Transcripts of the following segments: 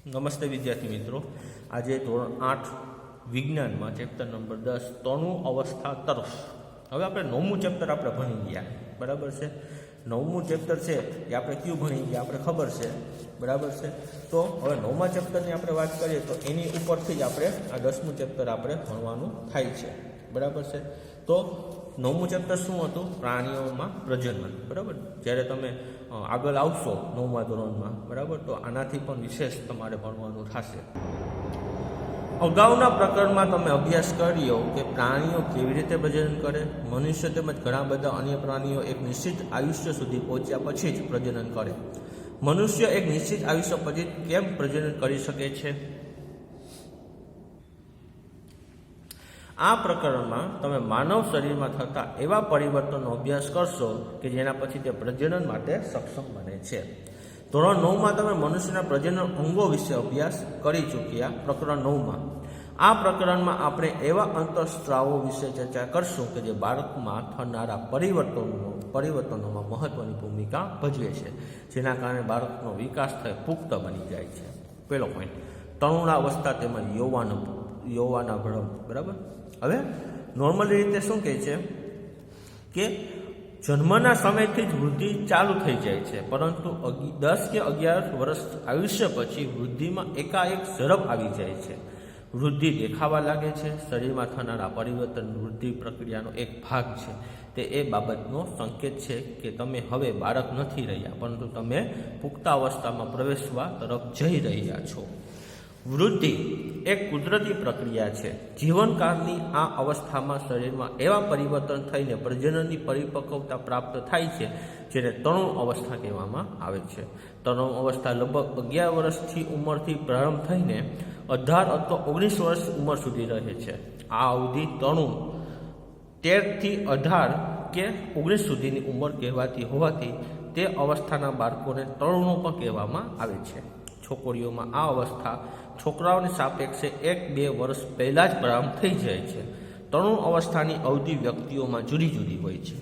નમસ્તે વિદ્યાર્થી મિત્રો, આજે ધોરણ 8 વિજ્ઞાનમાં ચેપ્ટર નંબર 10 તણુ અવસ્થા તરફ. હવે આપણે 9મું ચેપ્ટર આપણે ભણી ગયા, બરાબર છે. 9મું ચેપ્ટર છે એ આપણે કયું ભણી ગયા આપણે ખબર છે, બરાબર છે. તો હવે 9મા ચેપ્ટરની આપણે વાત કરીએ તો એની ઉપરથી જ આપણે આ 10મું ચેપ્ટર આપણે ભણવાનું થાય છે, બરાબર છે. તો 9મું ચેપ્ટર શું હતું? પ્રાણીઓમાં પ્રજનન, બરાબર. જ્યારે તમે આગળ આવશો 9મા ધોરણમાં, બરાબર, તો આનાથી પણ વિશેષ તમારે ભણવાનું થશે. અગાઉના પ્રકરણમાં તમે અભ્યાસ કર્યો કે પ્રાણીઓ કેવી રીતે પ્રજનન કરે. મનુષ્ય તેમજ ઘણા બધા અન્ય પ્રાણીઓ એક નિશ્ચિત આયુષ્ય સુધી પહોંચ્યા પછી જ પ્રજનન કરે. મનુષ્ય એક નિશ્ચિત આયુષ્ય પછી કેમ પ્રજનન કરી શકે છે? આ પ્રકરણમાં તમે માનવ શરીરમાં થતા એવા પરિવર્તનનો અભ્યાસ કરશો કે જેના પછી તે પ્રજનન માટે સક્ષમ બને છે. ધોરણ 9માં તમે મનુષ્યના પ્રજનન અંગો વિશે અભ્યાસ કરી ચૂક્યા. પ્રકરણ 9માં આ પ્રકરણમાં આપણે એવા અંતઃસ્ત્રાવો વિશે ચર્ચા કરશું કે જે બાળકમાં થનારા પરિવર્તનોમાં મહત્વની ભૂમિકા ભજવે છે, જેના કારણે બાળકનો વિકાસ થઈ પુખ્ત બની જાય છે. પહેલો પોઈન્ટ, તરુણા અવસ્થા તેમજ યૌવના ભ્રમ, બરાબર. હવે નોર્મલી રીતે શું કહે છે કે જન્મના સમયથી જ વૃદ્ધિ ચાલુ થઈ જાય છે, પરંતુ 10 કે 11 વર્ષ આયુષ્ય પછી વૃદ્ધિમાં એકાએક ઝડપ આવી જાય છે. વૃદ્ધિ દેખાવા લાગે છે. શરીરમાં થનારા પરિવર્તન વૃદ્ધિ પ્રક્રિયાનો એક ભાગ છે. તે એ બાબતનો સંકેત છે કે તમે હવે બાળક નથી રહ્યા, પરંતુ તમે પુખ્તાવસ્થામાં પ્રવેશવા તરફ જઈ રહ્યા છો. વૃદ્ધિ એક કુદરતી પ્રક્રિયા છે. જીવનકાળની આ અવસ્થામાં શરીરમાં એવા પરિવર્તન થઈને પ્રજનનની પરિપક્વતા પ્રાપ્ત થાય છે જેને તરુણ અવસ્થા કહેવામાં આવે છે. તરુણ અવસ્થા લગભગ 11 વર્ષથી ઉંમરથી પ્રારંભ થઈને 18 અથવા 19 વર્ષ ઉંમર સુધી રહે છે. આ અવધિ તરુણ 13 થી 18 કે 19 સુધીની ઉંમર કહેવાતી હોવાથી તે અવસ્થાના બાળકોને તરુણો પણ કહેવામાં આવે છે. છોકરીઓમાં આ અવસ્થા છોકરાઓની સાપેક્ષે 1-2 વર્ષ પહેલાં જ પ્રારંભ થઈ જાય છે. તરુણ અવસ્થાની અવધિ વ્યક્તિઓમાં જુદી જુદી હોય છે.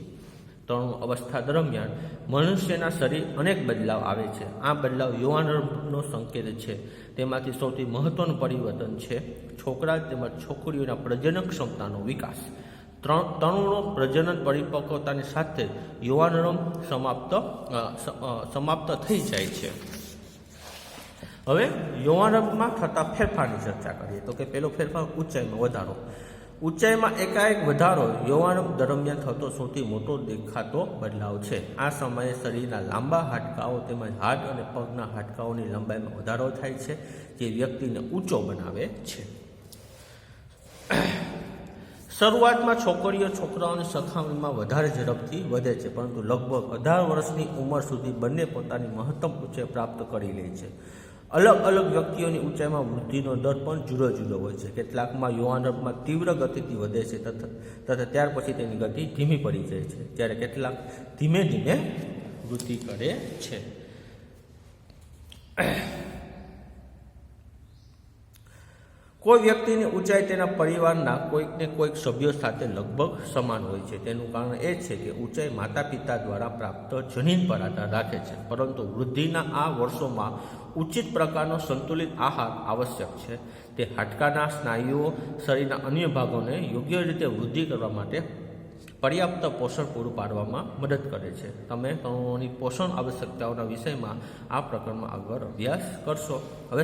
તરુણ અવસ્થા દરમિયાન મનુષ્યના શરીર અનેક બદલાવ આવે છે. આ બદલાવ યૌવનનો સંકેત છે. તેમાંથી સૌથી મહત્વનું પરિવર્તન છે છોકરા તેમજ છોકરીઓના પ્રજનન ક્ષમતાનો વિકાસ. તરુણો પ્રજનન પરિપક્વતાની સાથે યૌવનરમ સમાપ્ત થઈ જાય છે. હવે યૌવનમાં થતા ફેરફારની ચર્ચા કરીએ તો કે પહેલો ફેરફાર ઊંચાઈમાં વધારો. ઊંચાઈમાં એકાએક વધારો યૌવન દરમિયાન થતો સૌથી મોટો દેખાતો બદલાવ છે. આ સમયે શરીરના લાંબા હાડકાઓ તેમજ હાથ અને પગના હાડકાઓની લંબાઈમાં વધારો થાય છે, જે વ્યક્તિને ઊંચો બનાવે છે. શરૂઆતમાં છોકરીઓ છોકરાઓની સરખામણીમાં વધારે ઝડપથી વધે છે, પરંતુ લગભગ 18 વર્ષની ઉંમર સુધી બંને પોતાની મહત્તમ ઊંચાઈ પ્રાપ્ત કરી લે છે. અલગ અલગ વ્યક્તિઓની ઊંચાઈમાં વૃદ્ધિનો દર પણ જુદો જુદો હોય છે. કેટલાકમાં યૌવનમાં તીવ્ર ગતિથી વધે છે તથા ત્યાર પછી તેની ગતિ ધીમી પડી જાય છે, જ્યારે કેટલાક ધીમે ધીમે વૃદ્ધિ કરે છે. કોઈ વ્યક્તિની ઊંચાઈ તેના પરિવારના કોઈકને કોઈક સભ્યો સાથે લગભગ સમાન હોય છે. તેનું કારણ એ છે કે ઊંચાઈ માતા પિતા દ્વારા પ્રાપ્ત જનીન પર આધાર રાખે છે, પરંતુ વૃદ્ધિના આ વર્ષોમાં ઉચિત પ્રકારનો સંતુલિત આહાર આવશ્યક છે. તે હાડકાના સ્નાયુઓ શરીરના અન્ય ભાગોને યોગ્ય રીતે વૃદ્ધિ કરવા માટે પર્યાપ્ત પોષણ પૂરું પાડવામાં મદદ કરે છે. તમે તરુણોની પોષણ આવશ્યકતાઓના વિષયમાં આ પ્રકરણમાં આગળ અભ્યાસ કરશો. હવે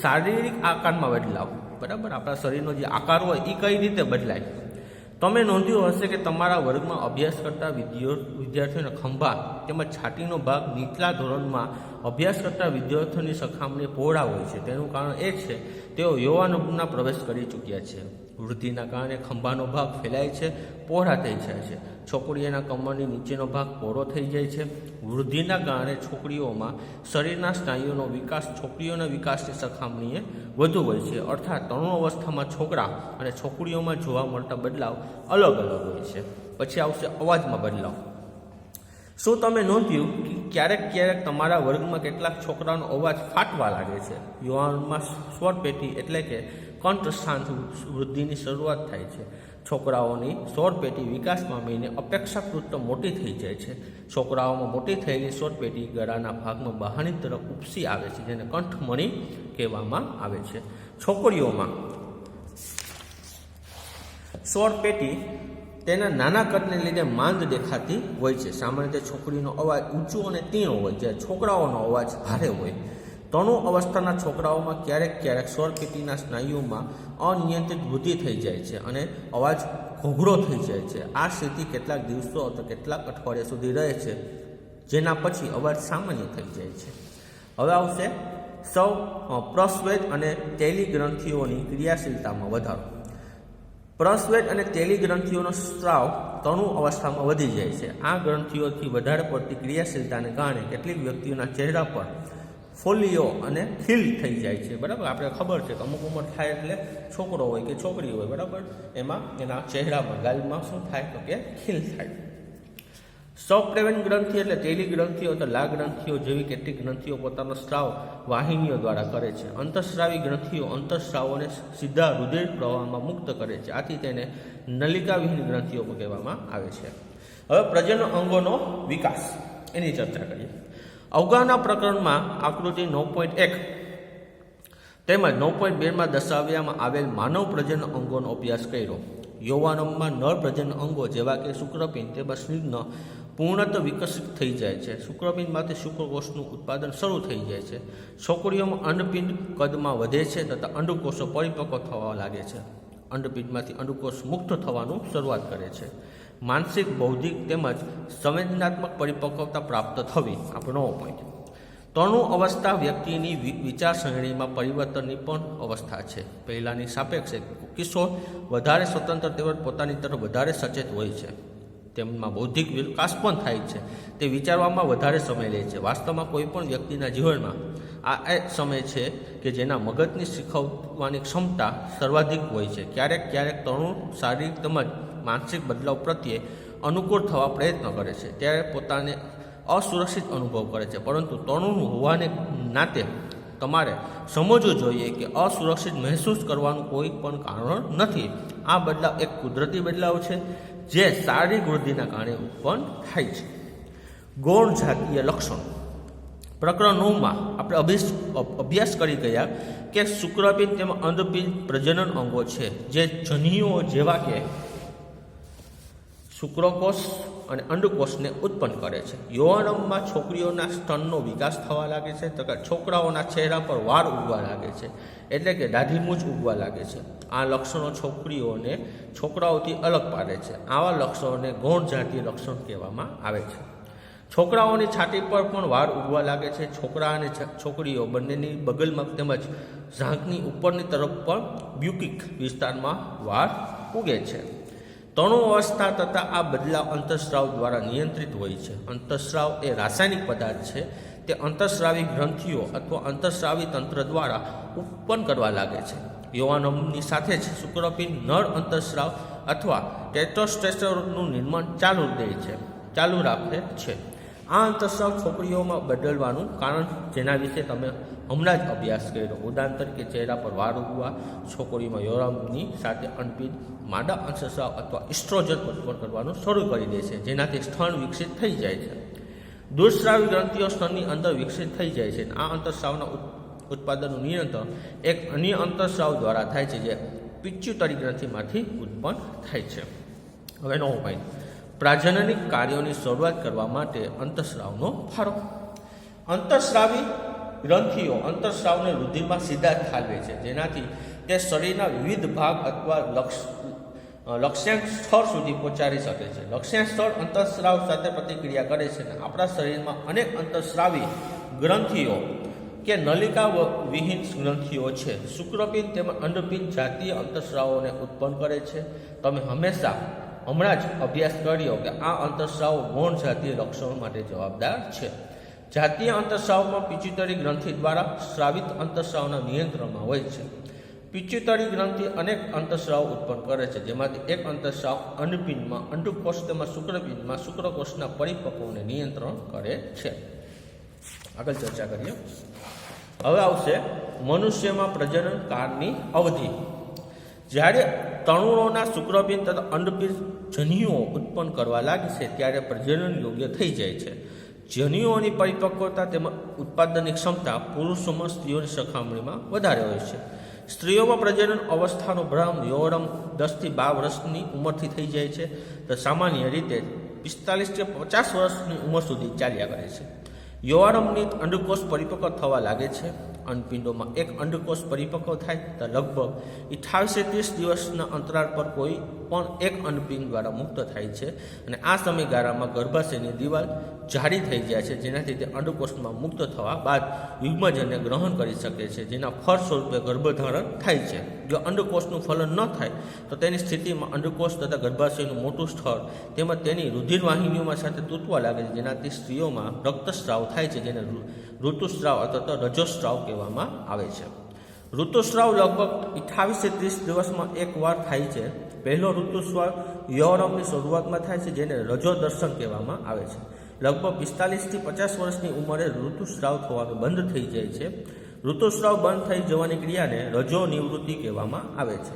શારીરિક આકારમાં બદલાવ, બરાબર. આપણા શરીરનો જે આકાર હોય એ કઈ રીતે બદલાય? તમે નોંધ્યું હશે કે તમારા વર્ગમાં અભ્યાસ કરતા વિદ્યાર્થીઓના ખંભા તેમજ છાતીનો ભાગ નીચલા ધોરણમાં અભ્યાસ કરતા વિદ્યાર્થીઓની સરખામણીએ પહોળા હોય છે. તેનું કારણ એ છે તેઓ યૌવનમાં પ્રવેશ કરી ચૂક્યા છે. વૃદ્ધિના કારણે ખંભાનો ભાગ ફેલાય છે, પહોળા થઈ જાય છે. છોકરીઓના કમરની નીચેનો ભાગ પહોળો થઈ જાય છે. વૃદ્ધિના કારણે છોકરીઓમાં શરીરના સ્નાયુઓનો વિકાસ છોકરીઓના વિકાસની સરખામણીએ વધુ હોય છે. અર્થાત તરુણ અવસ્થામાં છોકરા અને છોકરીઓમાં જોવા મળતા બદલાવ અલગ અલગ હોય છે. પછી આવશે અવાજમાં બદલાવ. શું તમે નોંધ્યું કે ક્યારેક તમારા વર્ગમાં કેટલાક છોકરાઓનો અવાજ ફાટવા લાગે છે? યુવાનમાં સ્વર પેટી એટલે કે કંઠસ્થાન વૃદ્ધિની શરૂઆત થાય છે. છોકરાઓની સ્વર પેટી વિકાસ પામીને અપેક્ષાકૃત મોટી થઈ જાય છે. છોકરાઓમાં મોટી થયેલી સ્વર પેટી ગળાના ભાગમાં બહારની તરફ ઉપસી આવે છે, જેને કંઠમણી કહેવામાં આવે છે. છોકરીઓમાં સ્વર પેટી તેના નાના કદને લીધે માંદ દેખાતી હોય છે. સામાન્ય રીતે છોકરીનો અવાજ ઊંચો અને તીણો હોય, જ્યારે છોકરાઓનો અવાજ ભારે હોય. તરુણ અવસ્થાના છોકરાઓમાં ક્યારેક સ્વર પેટીના સ્નાયુઓમાં અનિયંત્રિત વૃદ્ધિ થઈ જાય છે અને અવાજ ઘોઘરો થઈ જાય છે. આ સ્થિતિ કેટલાક દિવસો અથવા કેટલાક અઠવાડિયા સુધી રહે છે, જેના પછી અવાજ સામાન્ય થઈ જાય છે. હવે આવશે પ્રસ્વેદ અને તેલી ગ્રંથિઓની ક્રિયાશીલતામાં વધારો. પ્રસ્વેદ અને તેલી ગ્રંથિઓનો સ્ત્રાવ તરુણ અવસ્થામાં વધી જાય છે. આ ગ્રંથિઓથી વધારે પડતી ક્રિયાશીલતાને કારણે કેટલીક વ્યક્તિઓના ચહેરા પર ફોલ્લીઓ અને ખીલ થઈ જાય છે. બરાબર, આપણે ખબર છે કે અમુક ઉંમર થાય એટલે છોકરો હોય કે છોકરી હોય, બરાબર, એમાં એના ચહેરામાં ગાલમાં શું થાય તો કે ખીલ થાય. સપ્રેવન ગ્રંથિ એટલે તેલી ગ્રંથિઓ તો લા ગ્રંથિઓ જેવી કેટલીક ગ્રંથિઓ પોતાનો સ્ત્રાવ વાહિનીઓ દ્વારા કરે છે. અંતઃસ્રાવી ગ્રંથિઓ અંતઃસ્રાવોને સીધા રુધિર પ્રવાહમાં મુક્ત કરે છે. આથી તેને નલિકાવિહીન ગ્રંથિઓ કહેવામાં આવે છે. હવે પ્રજનન અંગોનો વિકાસ એની ચર્ચા કરીએ. અગાઉના પ્રકરણમાં આકૃતિ 9.1 તેમજ 9.2 દર્શાવવામાં આવેલ માનવ પ્રજનન અંગોનો અભ્યાસ કર્યો. યૌવનમાં નર પ્રજનન અંગો જેવા કે શુક્રપિંડ તેમજ સ્નિગ્ધ પૂર્ણતઃ વિકસિત થઈ જાય છે. શુક્રપિંડમાંથી શુક્રકોષનું ઉત્પાદન શરૂ થઈ જાય છે. છોકરીઓમાં અંડપિંડ કદમાં વધે છે તથા અંડકોષો પરિપક્વ થવા લાગે છે. અંડપિંડમાંથી અંડકોષ મુક્ત થવાનું શરૂઆત કરે છે. માનસિક, બૌદ્ધિક તેમજ સંવેદનાત્મક પરિપક્વતા પ્રાપ્ત થવી. આપણો નવો પોઈન્ટ. તરુણ અવસ્થા વ્યક્તિની વિચારસરણીમાં પરિવર્તનની પણ અવસ્થા છે. પહેલાંની સાપેક્ષે કિશોર વધારે સ્વતંત્ર તેમજ પોતાની તરફ વધારે સચેત હોય છે. તેમમાં બૌદ્ધિક વિકાસ પણ થાય છે. તે વિચારવામાં વધારે સમય લે છે. વાસ્તવમાં કોઈ પણ વ્યક્તિના જીવનમાં આ એ સમય છે કે જેના મગજની શીખવવાની ક્ષમતા સર્વાધિક હોય છે. ક્યારેક તરુણ શારીરિક તેમજ માનસિક બદલાવ પ્રત્યે અનુકૂળ થવા પ્રયત્ન કરે છે, ત્યારે પોતાને અસુરક્ષિત અનુભવ કરે છે. પરંતુ તરુણ હોવાને નાતે તમારે સમજવું જોઈએ કે અસુરક્ષિત મહેસૂસ કરવાનું કોઈ પણ કારણ નથી. આ બદલાવ એક કુદરતી બદલાવ છે જે શારીરિક વૃદ્ધિના કારણે ઉત્પન્ન થાય છે. ગૌણ જાતીય લક્ષણો. પ્રકરણ 9માં આપણે અભ્યાસ કરી ગયા કે શુક્રપિંડ તેમજ અંડપિંડ પ્રજનન અંગો છે જે જનીઓ જેવા કે શુક્રકોષ અને અંડકોષને ઉત્પન્ન કરે છે. યૌવનમાં છોકરીઓના સ્તનનો વિકાસ થવા લાગે છે તથા છોકરાઓના ચહેરા પર વાળ ઉગવા લાગે છે, એટલે કે દાઢીમૂછ ઉગવા લાગે છે. આ લક્ષણો છોકરીઓને છોકરાઓથી અલગ પાડે છે. આવા લક્ષણોને ગૌણ જાતીય લક્ષણ કહેવામાં આવે છે. છોકરાઓની છાતી પર પણ વાળ ઉગવા લાગે છે. છોકરા અને છોકરીઓ બંનેની બગલમાં તેમજ ઝાંખની ઉપરની તરફ પણ બ્યુકિક વિસ્તારમાં વાળ ઉગે છે. તરુણ અવસ્થા તથા આ બદલાવ અંતઃસ્રાવ દ્વારા નિયંત્રિત હોય છે. અંતઃસ્રાવ એ રાસાયણિક પદાર્થ છે. તે અંતઃસ્રાવી ગ્રંથિઓ અથવા અંતઃસ્રાવી તંત્ર દ્વારા ઉત્પન્ન કરવા લાગે છે. યૌવનની સાથે જ શુક્રપિંડ નર અંતઃસ્રાવ અથવા ટેસ્ટોસ્ટેરોનનું નિર્માણ ચાલુ રાખે છે. આ અંતઃસ્રાવ છોકરીઓમાં બદલવાનું કારણ જેના વિશે તમે હમણાં જ અભ્યાસ કર્યો. ઉદાહરણ તરીકે ચહેરા પર વાળ ઉગવા, છોકરીમાં યૌવનની સાથે અંડપિંડ માદા અંતઃસ્રાવ અથવા ઇસ્ટ્રોજન ઉત્પન્ન કરવાનું શરૂ કરી દે છે, જેનાથી સ્તન વિકસિત થઈ જાય છે. દુઃસ્રાવી ગ્રંથિઓ સ્તનની અંદર વિકસિત થઈ જાય છે. આ અંતઃસ્રાવના ઉત્પાદનનું નિયંત્રણ એક અન્ય અંતઃસ્રાવ દ્વારા થાય છે જે પિચ્યુટરી ગ્રંથિમાંથી ઉત્પન્ન થાય છે. હવે નવો પોઈન્ટ. પ્રજનનિક કાર્યોની શરૂઆત કરવા માટે અંતઃસ્રાવનો ફાળો. અંતઃસ્રાવી ગ્રંથિઓ અંતઃસ્રાવને રુધિરમાં સીધા ઠાલવે છે, જેનાથી તે શરીરના વિવિધ ભાગ અથવા લક્ષ્યાંક સ્થળ સુધી પહોંચાડી શકે છે. લક્ષ્યાંક સ્થળ અંતઃસ્રાવ સાથે પ્રતિક્રિયા કરે છે અને આપણા શરીરમાં અનેક અંતઃસ્રાવી ગ્રંથિઓ કે નલિકા વિહીન ગ્રંથિઓ છે. શુક્રપિંડ તેમજ અંડપિંડ જાતીય અંતઃસ્રાવોને ઉત્પન્ન કરે છે. તમે હમણાં જ અભ્યાસ કર્યો કે આ અંતઃસ્રાવો ગૌણ જાતીય લક્ષણો માટે જવાબદાર છે. જાતીય અંતઃસ્રાવમાં પિચ્યુટરી ગ્રંથિ દ્વારા સ્રાવિત અંતઃસ્રાવના નિયંત્રણમાં હોય છે. પિચ્યુટરી ગ્રંથિ અનેક અંતઃસ્રાવ ઉત્પન્ન કરે છે, જેમાંથી એક અંતઃસ્રાવ અંડપિંડમાં, અંડકોષ તેમજ શુક્રપિંડમાં શુક્રકોષના પરિપક્વને નિયંત્રણ કરે છે. આગળ ચર્ચા કરીએ. હવે આવશે મનુષ્યમાં પ્રજનન કાળની અવધિ. જ્યારે તરુણોના શુક્રપિંડ તથા અંડપિંડ જન્યુઓ ઉત્પન્ન કરવા લાગે છે ત્યારે પ્રજનન યોગ્ય થઈ જાય છે. જન્યુઓની પરિપક્વતા તેમજ ઉત્પાદનની ક્ષમતા પુરુષોમાં સ્ત્રીઓની સરખામણીમાં વધારે હોય છે. સ્ત્રીઓમાં પ્રજનન અવસ્થાનો પ્રારંભ યૌવનમ 10 થી 12 વર્ષની ઉંમરથી થઈ જાય છે, તો સામાન્ય રીતે 45 થી 50 વર્ષની ઉંમર સુધી ચાલ્યા કરે છે. યૌવનમની અંડકોષ પરિપક્વ થવા લાગે છે. અંડપિંડોમાં એક અંડકોષ પરિપક્વ થાય તો લગભગ 28 થી 30 દિવસના અંતરાળ પર કોઈ પણ એક અંડપિંડ દ્વારા મુક્ત થાય છે, અને આ સમયગાળામાં ગર્ભાશયની દિવાલ જાડી થઈ જાય છે, જેનાથી તે અંડકોષમાં મુક્ત થવા બાદ યુગ્મજનને ગ્રહણ કરી શકે છે, જેના ફળ સ્વરૂપે ગર્ભધારણ થાય છે. જો અંડકોષનું ફલન ન થાય તો તેની સ્થિતિમાં અંડકોષ તથા ગર્ભાશયનું મોટું સ્થળ તેમજ તેની રુધિરવાહિનીઓમાં સાથે તૂટવા લાગે છે, જેનાથી સ્ત્રીઓમાં રક્તસ્રાવ થાય છે, જેને ઋતુસ્રાવ અથવા તો રજોસ્રાવ કહેવામાં આવે છે. ઋતુસ્રાવ લગભગ 28 થી 30 દિવસમાં એકવાર થાય છે. પહેલો ઋતુસ્રાવ યૌવનમની શરૂઆતમાં થાય છે, જેને રજો દર્શન કહેવામાં આવે છે. લગભગ 45 થી 50 વર્ષની ઉંમરે ઋતુસ્રાવ થવાનું બંધ થઈ જાય છે. ઋતુસ્રાવ બંધ થઈ જવાની ક્રિયાને રજો નિવૃત્તિ કહેવામાં આવે છે.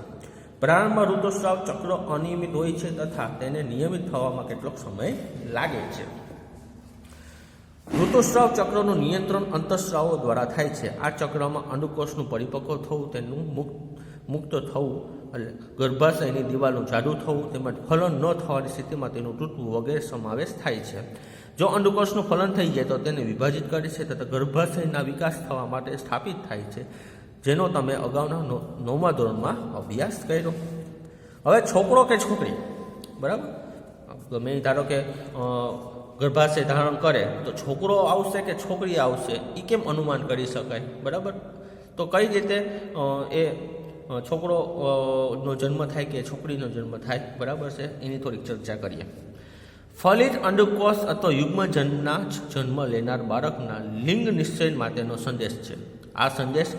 પ્રારંભમાં ઋતુસ્રાવ ચક્ર અનિયમિત હોય છે તથા તેને નિયમિત થવામાં કેટલોક સમય લાગે છે. ઋતુસ્રાવ ચક્રનું નિયંત્રણ અંતઃસ્રાવો દ્વારા થાય છે. આ ચક્રમાં અંડકોષનું પરિપક્વ થવું, તેનું મુક્ત થવું, ગર્ભાશયની દિવાલનું જાડું થવું તેમજ ફલન ન થવાની સ્થિતિમાં તેનું તૂટવું વગેરે સમાવેશ થાય છે. જો અંડકોષનું ફલન થઈ જાય તો તેને વિભાજિત કરે છે તથા ગર્ભાશયના વિકાસ થવા માટે સ્થાપિત થાય છે, જેનો તમે અગાઉના 9મા ધોરણમાં અભ્યાસ કર્યો. હવે છોકરો કે છોકરી, બરાબર, ગમે ધારો કે ગર્ભાશય ધારણ કરે તો છોકરો આવશે કે છોકરી આવશે એ કેમ અનુમાન કરી શકાય? બરાબર, તો કઈ રીતે એ છોકરોનો જન્મ થાય કે છોકરીનો જન્મ થાય, બરાબર છે, એની થોડીક ચર્ચા કરીએ. ફલિત અંડકોષ અથવા યુગ્મજનના જન્મ લેનાર બાળકના લિંગ નિશ્ચય માટેનો સંદેશ છે. આ સંદેશ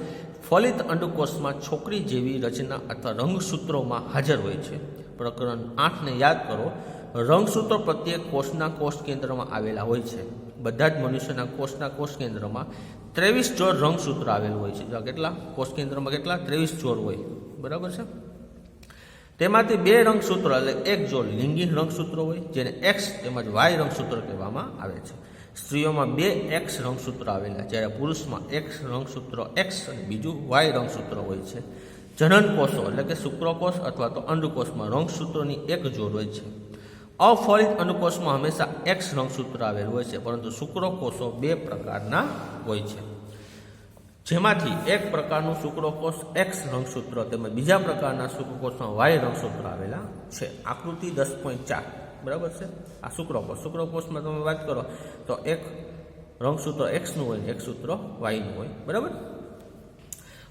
ફલિત અંડકોષમાં છોકરી જેવી રચના અથવા રંગસૂત્રોમાં હાજર હોય છે. પ્રકરણ 8ને યાદ કરો. રંગસૂત્રો પ્રત્યેક કોષના કોષ કેન્દ્રમાં આવેલા હોય છે. બધા જ મનુષ્યના કોષના કોષ કેન્દ્રમાં 23 જોડ રંગસૂત્ર આવેલું હોય છે. કેટલા કોષ કેન્દ્રમાં કેટલા? 23 જોડ હોય, બરાબર છે. તેમાંથી 2 રંગસૂત્રો એટલે એક જોડ લિંગી રંગસૂત્રો હોય, જેને એક્સ તેમજ વાય રંગસૂત્ર કહેવામાં આવે છે. સ્ત્રીઓમાં 2 એક્સ રંગસૂત્ર આવેલા, જ્યારે પુરુષમાં એક રંગસૂત્ર એક્સ અને બીજું વાય રંગસૂત્ર હોય છે. જનન કોષો એટલે કે શુક્રકોષ અથવા તો અંડકોષમાં રંગસૂત્રોની એક જોડ હોય છે. અફલિત અંડકોષમાં હંમેશા એક્સ રંગસૂત્ર આવેલું હોય છે, પરંતુ શુક્રકોષો 2 પ્રકારના હોય છે, જેમાંથી એક પ્રકારનું શુક્રકોષ એક્સ રંગસૂત્ર તેમજ બીજા પ્રકારના શુક્રકોષમાં વાય રંગસૂત્ર આવેલા છે. આકૃતિ 10.4, બરાબર છે. આ શુક્રકોષમાં તમે વાત કરો તો એક રંગસૂત્ર એક્સનું હોય, એક સૂત્ર વાયનું હોય, બરાબર.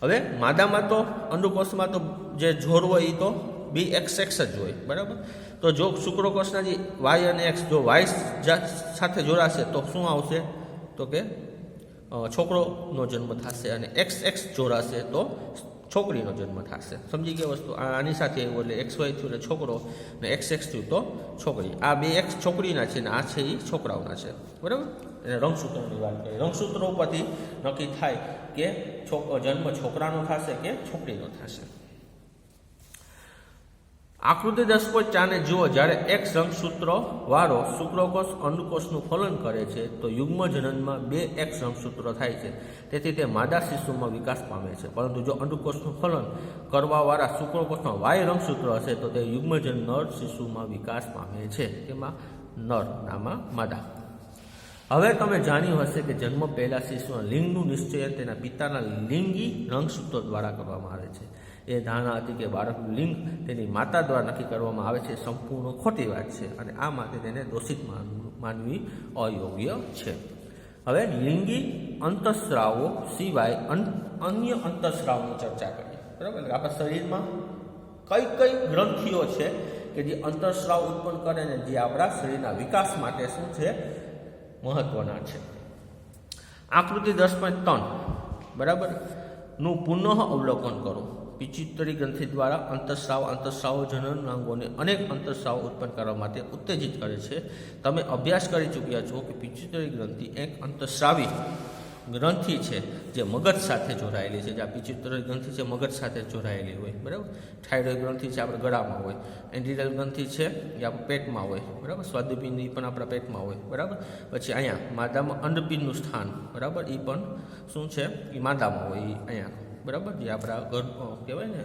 હવે માદામાં તો અંડકોષમાં તો જે જોડ હોય એ તો BXX જ હોય, બરાબર. તો જો શુક્રકોષના જે વાય અને એક્સ જો વાય સાથે જોડાશે તો શું આવશે? તો કે છોકરોનો જન્મ થશે, અને XX જોડાશે તો છોકરીનો જન્મ થશે. સમજી ગયા વસ્તુ? આની સાથે એવું એટલે XY થયું એટલે છોકરો ને XX થયું તો છોકરી. આ 2 X છોકરીના છે ને આ છે એ છોકરાઓના છે, બરાબર. એને રંગસૂત્રોની વાત કરીએ. રંગસૂત્રો ઉપરથી નક્કી થાય કે જન્મ છોકરાનો થશે કે છોકરીનો થશે. આકૃતિ 10.4ને જુઓ. જ્યારે એક રંગસૂત્ર વાળો શુક્રકોષ અંડકોષનું ફલન કરે છે તો યુગ્મજનનમાં 2 એક્સ રંગસૂત્રો થાય છે. તેથી તે માદા શિશુમાં વિકાસ પામે છે. પરંતુ જો અંડકોષનું ફલન કરવાવાળા શુક્રકોષમાં વાય રંગસૂત્ર હશે તો તે યુગ્મજન નર શિશુમાં વિકાસ પામે છે. તેમાં નર નામાં માદા. હવે તમે જાણ્યું હશે કે જન્મ પહેલા શિશુના લિંગનું નિશ્ચય તેના પિતાના લિંગી રંગસૂત્રો દ્વારા કરવામાં આવે છે. એ ધારણા હતી કે બાળકનું લિંગ તેની માતા દ્વારા નક્કી કરવામાં આવે છે, સંપૂર્ણ ખોટી વાત છે, અને આ માટે તેને દોષિત માનવી અયોગ્ય છે. હવે લિંગી અંતઃસ્રાવો સિવાય અન્ય અંતઃસ્રાવની ચર્ચા કરીએ, બરાબર. આપણા શરીરમાં કઈ ગ્રંથિઓ છે કે જે અંતઃસ્રાવ ઉત્પન્ન કરે ને જે આપણા શરીરના વિકાસ માટે શું છે? મહત્વના છે. આકૃતિ 10.3, બરાબર, નું પુનઃ અવલોકન કરો. પિચ્યુટરી ગ્રંથિ દ્વારા અંતઃસ્રાવો જનનાંગોને અનેક અંતઃસ્રાવો ઉત્પન્ન કરવા માટે ઉત્તેજિત કરે છે. તમે અભ્યાસ કરી ચૂક્યા છો કે પિચ્યુટરી ગ્રંથિ એક અંતઃસ્રાવી ગ્રંથિ છે જે મગજ સાથે જોડાયેલી છે. જે આ પિચ્યુટરી ગ્રંથિ છે મગજ સાથે જોડાયેલી હોય, બરાબર. થાઇરોઇડ ગ્રંથિ છે આપણે ગળામાં હોય, એન્ટ્રીનલ ગ્રંથિ છે એ આપણે પેટમાં હોય, બરાબર. સ્વાદુપિંડ એ પણ આપણા પેટમાં હોય, બરાબર. પછી અહીંયા માદામાં અંડપિંડનું સ્થાન, બરાબર, એ પણ શું છે એ માદામાં હોય, એ અહીંયા, બરાબર, જે આપણા કહેવાય ને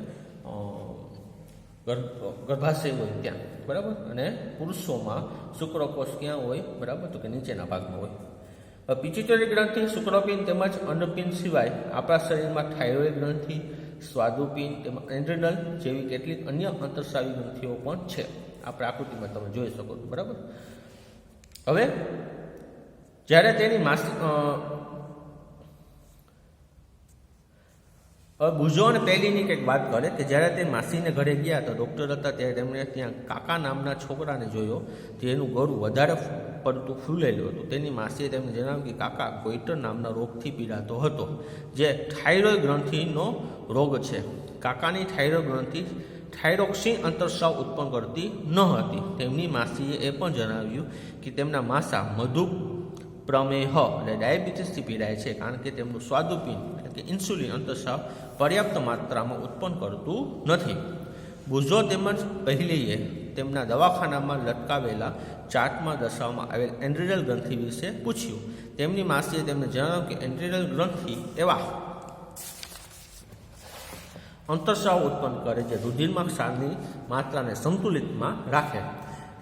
ગર્ભાશય હોય ત્યાં, બરાબર. અને પુરુષોમાં શુક્રકોષ ક્યાં હોય, બરાબર, તો કે નીચેના ભાગમાં હોય. પિચ્યુટરી ગ્રંથિ, શુક્રપિંડ તેમજ અંડપિંડ સિવાય આપણા શરીરમાં થાઇરોઇડ ગ્રંથિ, સ્વાદુપિંડ તેમજ એન્ડ્રિનલ જેવી કેટલીક અન્ય અંતઃસ્રાવી ગ્રંથિઓ પણ છે. આપણે આકૃતિમાં તમે જોઈ શકો છો, બરાબર. હવે જ્યારે તેની બુઝો અને પહેલીની કંઈક વાત કરે કે જ્યારે તે માસીને ઘરે ગયા તો ડૉક્ટર હતા ત્યારે તેમણે ત્યાં કાકા નામના છોકરાને જોયો જેનું ગળું વધારે પડતું ફૂલેલું હતું. તેની માસીએ તેમને જણાવ્યું કે કાકા ગોઈટર નામના રોગથી પીડાતો હતો, જે થાઇરોઇડ ગ્રંથિનો રોગ છે. કાકાની થાઇરોઇડ ગ્રંથિ થાઇરોક્સિન અંતઃસ્રાવ ઉત્પન્ન કરતી ન હતી. તેમની માસીએ એ પણ જણાવ્યું કે તેમના માસા મધુપ્રમેહ અને ડાયાબિટીસથી પીડાય છે, કારણ કે તેમનું સ્વાદુપિંડ એટલે કે ઇન્સ્યુલિન અંતઃસ્રાવ પર્યાપ્ત માત્રામાં ઉત્પન્ન કરતું નથી. બુઝો તેમજ પહેલીએ તેમના દવાખાનામાં લટકાવેલા ચાર્ટમાં દર્શાવવામાં આવેલ એન્ડ્રિનલ ગ્રંથિ વિશે પૂછ્યું. તેમની માસીએ તેમને જણાવ્યું કે એન્ડ્રિનલ ગ્રંથિ એવા અંતઃસ્રાવ ઉત્પન્ન કરે જે રુધિરમાં ક્ષારની માત્રાને સંતુલિતમાં રાખે.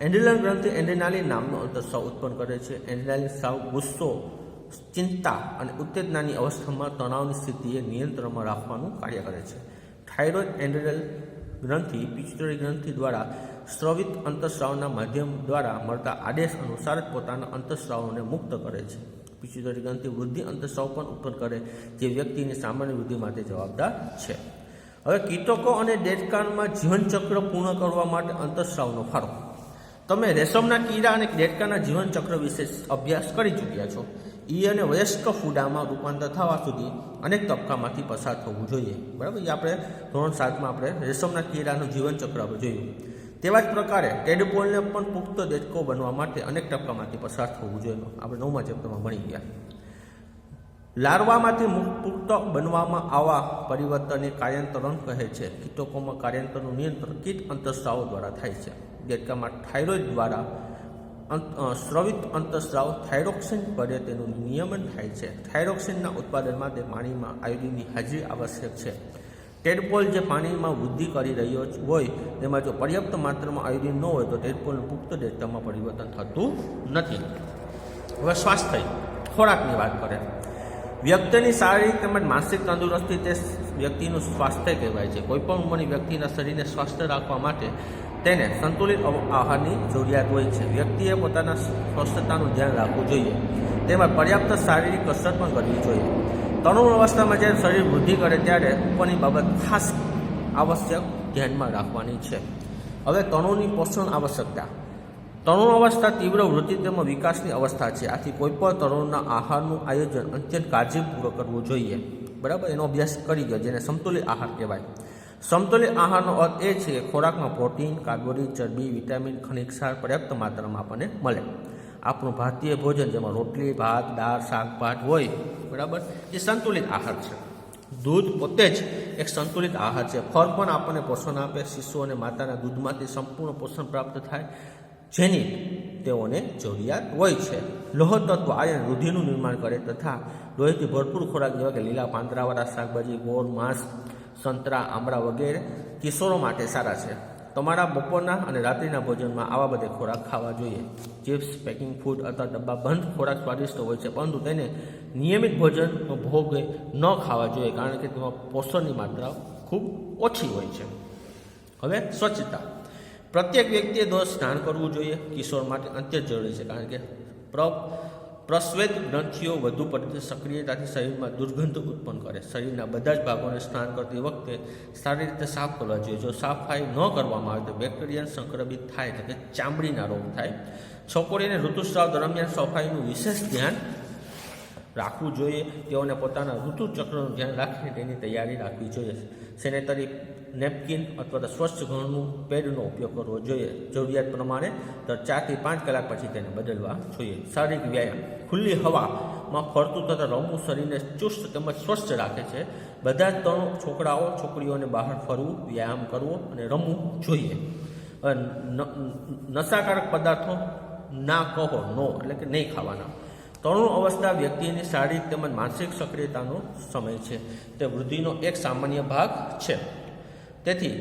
એન્ડ્રિનલ ગ્રંથિ એન્ડ્રેનાલિન નામનો અંતઃસ્રાવ ઉત્પન્ન કરે છે. એન્ડ્રેનાલિન સ્રાવ ગુસ્સો, ચિંતા અને ઉત્તેજનાની અવસ્થામાં તણાવની સ્થિતિએ નિયંત્રણમાં રાખવાનું કાર્ય કરે છે. થાઇરોઇડ એન્ડ્રિનલ ગ્રંથિ પિચ્યુટરી ગ્રંથિ દ્વારા સ્રવિત અંતઃસ્રાવના માધ્યમ દ્વારા મળતા આદેશ અનુસાર જ પોતાના અંતઃસ્રાવોને મુક્ત કરે છે. પિચ્યુટરી ગ્રંથિ વૃદ્ધિ અંતઃસ્રાવ પણ ઉત્પન્ન કરે જે વ્યક્તિની સામાન્ય વૃદ્ધિ માટે જવાબદાર છે. હવે કીટકો અને દેડકામાં જીવનચક્ર પૂર્ણ કરવા માટે અંતઃસ્રાવનો ફાળો. તમે રેશમના કીડા અને દેડકાના જીવનચક્ર વિશે અભ્યાસ કરી ચૂક્યા છો. અને વયસ્ક ફૂડામાં રૂપાંતર થવા સુધી અનેક તબક્કામાંથી પસાર થવું જોઈએ, બરાબર. એ આપણે ધોરણ 7માં આપણે રેશમના કીડાનું જીવનચક્ર આપણે જોયું. તેવા જ પ્રકારે ટેડપોલને પણ પુખ્ત દેડકો બનવા માટે અનેક તબક્કામાંથી પસાર થવું જોઈએ. આપણે 9મા ચેપ્ટરમાં ભણી ગયા. લાર્વામાંથી પુખ્ત બનવામાં આવા પરિવર્તનને કાર્યાંતરણ કહે છે. કીટકોમાં કાર્યાંતરનું નિયંત્રણ કીટ અંતઃસ્રાવો દ્વારા થાય છે. દેડકામાં થાઇરોઇડ દ્વારા સ્રવિત અંતઃસ્રાવ થાઇરોક્સિન વડે તેનું નિયમન થાય છે. થાઇરોક્સિનના ઉત્પાદન માટે પાણીમાં આયોડિનની હાજરી આવશ્યક છે. ટેડપોલ જે પાણીમાં વૃદ્ધિ કરી રહ્યો હોય તેમાં જો પર્યાપ્ત માત્રામાં આયોડિન ન હોય તો ટેડપોલનું પુખ્ત દેડકામાં પરિવર્તન થતું નથી. હવે સ્વાસ્થ્ય ખોરાકની વાત કરે. વ્યક્તિની શારીરિક તેમજ માનસિક તંદુરસ્તી તે વ્યક્તિનું સ્વાસ્થ્ય કહેવાય છે. કોઈપણ ઉંમરની વ્યક્તિના શરીરને સ્વસ્થ રાખવા માટે તેને સંતુલિત આહારની જરૂરિયાત હોય છે. વ્યક્તિએ પોતાના સ્વસ્થતાનું ધ્યાન રાખવું જોઈએ. તેમજ પર્યાપ્ત શારીરિક કસરત પણ કરવી જોઈએ. તરુણ અવસ્થામાં જ્યારે શરીર વૃદ્ધિ કરે ત્યારે ઉપરની બાબત ખાસ આવશ્યક ધ્યાનમાં રાખવાની છે. હવે તરુણની પોષણ આવશ્યકતા. તરુણ અવસ્થા તીવ્ર વૃદ્ધિ તેમજ વિકાસની અવસ્થા છે. આથી કોઈપણ તરુણના આહારનું આયોજન અત્યંત કાળજીપૂર્વક કરવું જોઈએ, બરાબર. એનો અભ્યાસ કરી ગયો જેને સમતુલિત આહાર કહેવાય. સમતુલિત આહારનો અર્થ એ છે કે ખોરાકમાં પ્રોટીન, કાર્બોહાઈડ્રેટ, ચરબી, વિટામિન, ખનિજ ક્ષાર પર્યાપ્ત માત્રામાં આપણને મળે. આપણું ભારતીય ભોજન જેમાં રોટલી, ભાત, દાળ, શાકભાત હોય, બરાબર, એ સંતુલિત આહાર છે. દૂધ પોતે જ એક સંતુલિત આહાર છે. ફળ પણ આપણને પોષણ આપે. શિશુ અને માતાના દૂધમાંથી સંપૂર્ણ પોષણ પ્રાપ્ત થાય જેની તેઓને જરૂરિયાત હોય છે. લોહ તત્વ આયર્ન રુધિરનું નિર્માણ કરે તથા લોહીથી ભરપૂર ખોરાક જેવા કે લીલા પાંદડાવાળા શાકભાજી, ગોળ, માંસ, સંતરા, આમળા વગેરે કિશોરો માટે સારા છે. તમારા બપોરના અને રાત્રિના ભોજનમાં આવા બધા ખોરાક ખાવા જોઈએ. ચિપ્સ, પેકિંગ ફૂડ અથવા ડબ્બા બંધ ખોરાક સ્વાદિષ્ટ હોય છે, પરંતુ તેને નિયમિત ભોજનનો ભોગ ન ખાવા જોઈએ, કારણ કે તેમાં પોષણની માત્રા ખૂબ ઓછી હોય છે. હવે સ્વચ્છતા. પ્રત્યેક વ્યક્તિએ દરરોજ સ્નાન કરવું જોઈએ. કિશોર માટે અત્યંત જરૂરી છે, કારણ કે પ્રસ્વેદ ગ્રંથિઓ વધુ પડતી સક્રિયતાથી શરીરમાં દુર્ગંધ ઉત્પન્ન કરે. શરીરના બધા જ ભાગોને સ્નાન કરતી વખતે સારી રીતે સાફ કરવા જોઈએ. જો સફાઈ ન કરવામાં આવે તો બેક્ટેરિયા સંક્રમિત થાય, એટલે કે ચામડીના રોગ થાય. છોકરીને ઋતુસ્રાવ દરમિયાન સફાઈનું વિશેષ ધ્યાન રાખવું જોઈએ. તેઓને પોતાના ઋતુચક્રનું ધ્યાન રાખીને તેની તૈયારી રાખવી જોઈએ. સેનેટરી નેપકિન અથવા તો સ્વચ્છ ઘરનું પેડનો ઉપયોગ કરવો જોઈએ. જરૂરિયાત પ્રમાણે દર 4 થી 5 કલાક પછી તેને બદલવા જોઈએ. શારીરિક વ્યાયામ. ખુલ્લી હવામાં ફરતું તથા રમવું શરીરને ચુસ્ત તેમજ સ્વસ્થ રાખે છે. બધા જ છોકરાઓ છોકરીઓને બહાર ફરવું, વ્યાયામ કરવો અને રમવું જોઈએ. નશાકારક પદાર્થો ના કહો, નો એટલે કે નહીં ખાવાના. તરુણ અવસ્થા વ્યક્તિની શારીરિક તેમજ માનસિક સક્રિયતાનો સમય છે. તે વૃદ્ધિનો એક સામાન્ય ભાગ છે. તેથી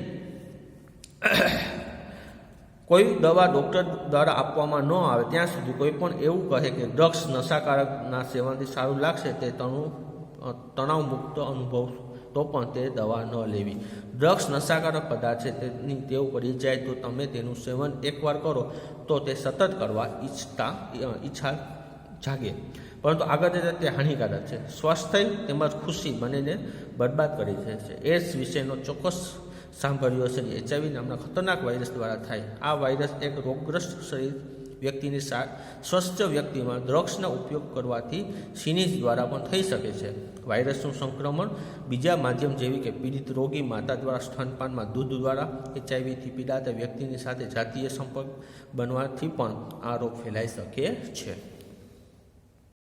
કોઈ દવા ડૉક્ટર દ્વારા આપવામાં ન આવે ત્યાં સુધી કોઈ પણ એવું કહે કે ડ્રગ્સ નશાકારકના સેવનથી સારું લાગશે, તે તણાવમુક્ત અનુભવ તો પણ તે દવા ન લેવી. ડ્રગ્સ નશાકારક પદાર્થ છે, તેની ટેવ પડી જાય તો તમે તેનું સેવન એકવાર કરો તો તે સતત કરવા ઈચ્છા જાગે, પરંતુ આગળ જતાં તે હાનિકારક છે. સ્વાસ્થ્ય તેમજ ખુશી બંનેને બરબાદ કરી દે છે. એડ્સ વિશેનો ચોક્કસ સાંભળ્યો છે. HIV નામના ખતરનાક વાયરસ દ્વારા થાય. આ વાયરસ એક રોગગ્રસ્ત શરીર વ્યક્તિની સ્વસ્થ વ્યક્તિમાં ડ્રગ્સનો ઉપયોગ કરવાથી સિનિજ દ્વારા પણ થઈ શકે છે. વાયરસનું સંક્રમણ બીજા માધ્યમ જેવી કે પીડિત રોગી માતા દ્વારા સ્તનપાનમાં દૂધ દ્વારા HIV પીડાતા વ્યક્તિની સાથે જાતીય સંપર્ક બનવાથી પણ આ રોગ ફેલાઈ શકે છે.